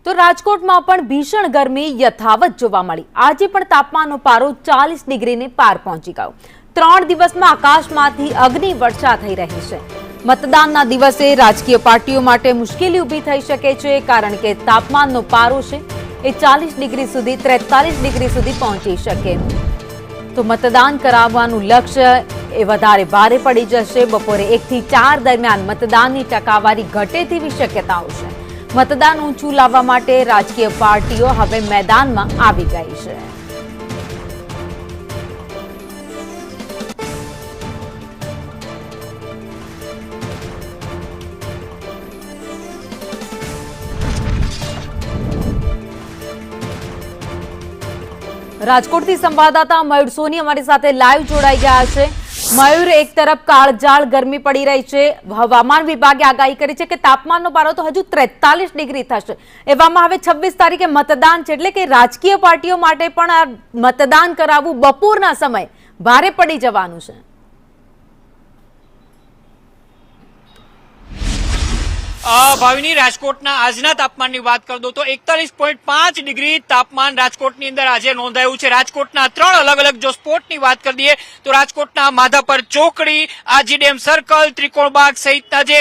તો રાજકોટમાં પણ ભીષણ ગરમી યથાવત જોવા મળી। આજે પણ તાપમાનનો પારો 40 ડિગ્રીને પાર પહોંચી ગયો। 3 દિવસમાં આકાશમાંથી અગ્નિ વર્ષા થઈ રહી છે। મતદાનના દિવસે રાજકીય પાર્ટીઓ માટે મુશ્કેલી ઊભી થઈ શકે છે, કારણ કે તાપમાનનો પારો છે એ 40 ડિગ્રી સુધી 43 ડિગ્રી સુધી પહોંચી શકે। તો મતદાન કરાવવાનું લક્ષ્ય એ વધારે ભારે પડી જશે। બપોરે 1 થી 4 દરમિયાન મતદાનની ટકાવારી ઘટે તેવી શક્યતાઓ છે। મતદાન ઊંચું લાવવા માટે રાજકીય પાર્ટીઓ હવે મેદાનમાં આવી ગઈ છે। રાજકોટથી સંવાદદાતા મયુર સોની અમારી સાથે લાઈવ જોડાઈ ગયા છે। મયુર, એક તરફ કાળઝાળ ગરમી પડી રહી છે, હવામાન વિભાગે આગાહી કરી છે કે તાપમાનનો પારો તો હજુ 43 ડિગ્રી થશે। એવામાં હવે 26 તારીખે મતદાન છે, એટલે કે રાજકીય પાર્ટીઓ માટે પણ આ મતદાન કરાવવું બપોરના સમય ભારે પડી જવાનું છે। ભાવિની, રાજકોટના આજના તાપમાનની વાત કરી દો તો 41.5 ડિગ્રી તાપમાન રાજકોટની અંદર આજે નોંધાયું છે। રાજકોટના 3 અલગ અલગ જો સ્પોટની વાત કરી દઈએ તો રાજકોટના માધાપર ચોકડી, આજીડેમ સર્કલ, ત્રિકોણબાગ સહિતના જે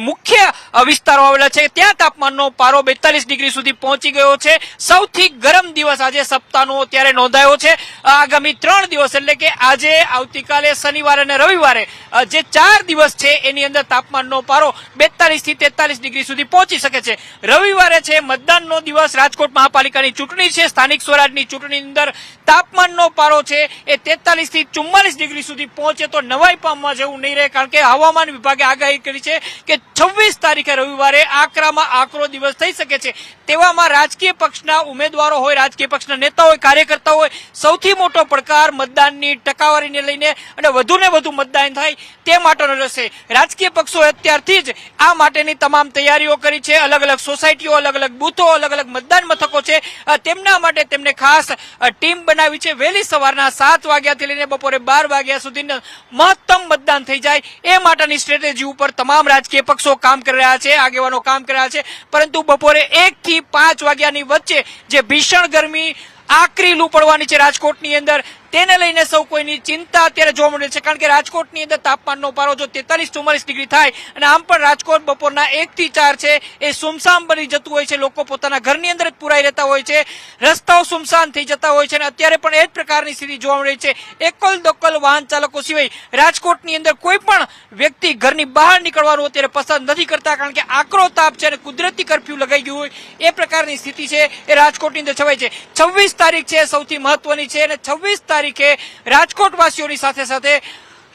મુખ્ય વિસ્તારો આવેલા છે ત્યાં તાપમાનનો પારો 42 ડિગ્રી સુધી પહોંચી ગયો છે। સૌથી ગરમ દિવસ આજે સપ્તાહનો ત્યારે નોંધાયો છે। આગામી 3 દિવસ એટલે કે આજે, આવતીકાલે, શનિવારે અને રવિવારે જે 4 દિવસ છે એની અંદર તાપમાનનો પારો 42 થી 43 ડિગ્રી સુધી પહોંચી શકે છે। રવિવારે છે મતદાનનો દિવસ, રાજકોટ મહાપાલિકાની ચૂંટણી છે, સ્થાનિક સ્વરાજની ચૂંટણીની અંદર તાપમાનનો પારો છે એ 43 થી 44 ડિગ્રી સુધી પહોંચે તો નવાઈ પામવા જેવું નહીં રહે, કારણ કે હવામાન વિભાગે આગાહી કરી છે કે 26 તારીખે રવિવારે આકરામાં આકરો દિવસ થઈ શકે છે। તેવામાં રાજકીય પક્ષના ઉમેદવારો હોય, રાજકીય પક્ષના નેતા હોય, કાર્યકર્તા હોય, સૌથી મોટો પડકાર મતદાનની ટકાવારીને લઈને અને વધુને વધુ મતદાન થાય તે માટેનો રહેશે। રાજકીય પક્ષો અત્યારથી જ આ માટેની તમામ તૈયારીઓ કરી છે। અલગ અલગ સોસાયટીઓ, અલગ અલગ બૂથો, અલગ અલગ મતદાન મથકો છે, તેમના માટે તેમને ખાસ ટીમ બનાવી છે। વહેલી સવારના 7 વાગ્યાથી લઈને બપોરે 12 વાગ્યા સુધી મહત્તમ મતદાન થઈ જાય એ માટેની સ્ટ્રેટેજી ઉપર તમામ રાજકીય પક્ષો કામ કરી રહ્યા છે, આગેવાનો કામ કરી રહ્યા છે। પરંતુ બપોરે 1 થી 5 વાગ્યાની વચ્ચે જે ભીષણ ગરમી, આકરી લૂ પડવાની છે રાજકોટની અંદર, તેને લઈને સૌ કોઈની ચિંતા અત્યારે જોવા મળે છે, કારણ કે રાજકોટની અંદર તાપમાનનો પારો જો 43-44 ડિગ્રી થાય અને આમ પણ રાજકોટ બપોરના 1 થી 4 છે એ સુમસામ બની જતું હોય છે। લોકો પોતાના ઘરની અંદર જ પુરાઈ રહેતા હોય છે, રસ્તાઓ સુમસાન થઈ જતા હોય છે અને અત્યારે પણ એ જ પ્રકારની સ્થિતિ જોવા મળી છે। એકલ દોકલ વાહન ચાલકો સિવાય રાજકોટની અંદર કોઈ પણ વ્યક્તિ ઘરની બહાર નીકળવાનું અત્યારે પસંદ નથી કરતા, કારણ કે આકરો તાપ છે અને કુદરતી કરફ્યુ લગાઈ ગયું હોય એ પ્રકારની સ્થિતિ છે એ રાજકોટની અંદર છવાઈ છે। 26 તારીખ છે સૌથી મહત્વની છે અને 26 તારીખે રાજકોટ વાસીઓની સાથે સાથે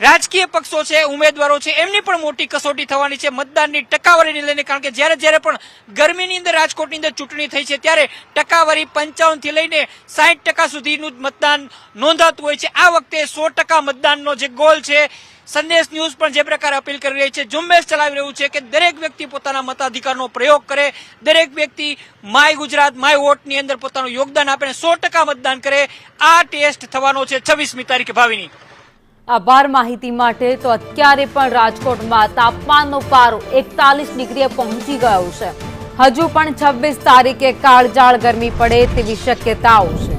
રાજકીય પક્ષો છે, ઉમેદવારો છે, એમની પણ મોટી કસોટી થવાની છે મતદાનની ટકાવારીને લઈને, કારણ કે જ્યારે પણ ગરમીની અંદર રાજકોટની અંદર ચૂંટણી થઈ છે ત્યારે ટકાવારી 55 થી લઈને 60% સુધીનું મતદાન નોંધાતું હોય છે। આ વખતે 100% મતદાનનો જે ગોલ છે, સંદેશ ન્યૂઝ પણ જે પ્રકારે અપીલ કરી રહી છે, ઝુંબેશ ચલાવી રહ્યું છે કે દરેક વ્યક્તિ પોતાના મતાધિકારનો પ્રયોગ કરે, દરેક વ્યક્તિ માય ગુજરાત, માય વોટની અંદર પોતાનું યોગદાન આપે, 100% મતદાન કરે। આ ટેસ્ટ થવાનો છે 26મી તારીખે। ભાવિની, આભાર માહિતી માટે। તો અત્યારે પણ રાજકોટમાં તાપમાનનો પારો 41 ડિગ્રીએ પહોંચી ગયો છે। હજુ પણ 26 તારીખે કાળઝાળ ગરમી પડે તેવી શક્યતાઓ છે।